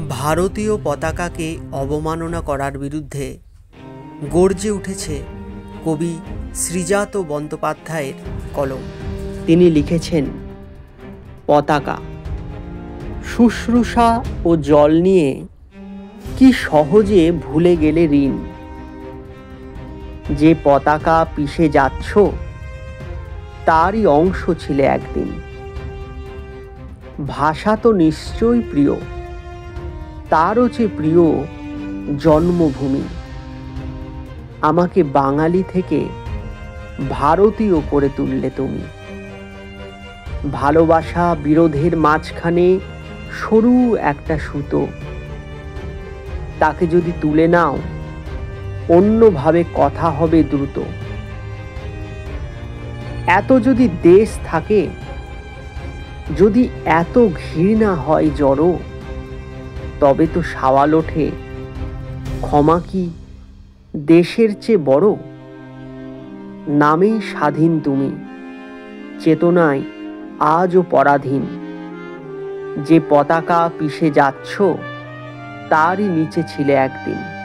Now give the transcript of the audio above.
ভারতীয় পতাকাকে অবমাননা করার বিরুদ্ধে গর্জে উঠেছে কবি শ্রীজাত বন্দ্যোপাধ্যায়ের কলম। তিনি লিখেছেন, পতাকা শুশ্রূষা ও জল নিয়ে কি সহজে ভুলে গেলে ঋণ। যে পতাকা পিষে যাচ্ছ তারই অংশ ছিলে একদিন। ভাষা তো নিশ্চয়ই প্রিয়, তারও চেয়ে প্রিয় জন্মভূমি। আমাকে বাঙালি থেকে ভারতীয় করে তুললে তুমি। ভালোবাসা বিরোধের মাঝখানে সরু একটা সুতো, তাকে যদি তুলে নাও অন্যভাবে কথা হবে দ্রুত। এত যদি দেশ থাকে, যদি এত ঘৃণা হয় জড়ো, তবে তো সওয়াল ওঠে, ক্ষমা কি দেশের চেয়ে বড়? নামেই স্বাধীন তুমি, চেতনায় আজও পরাধীন। যে পতাকা পিষে যাচ্ছ তারই নিচে ছিলে একদিন।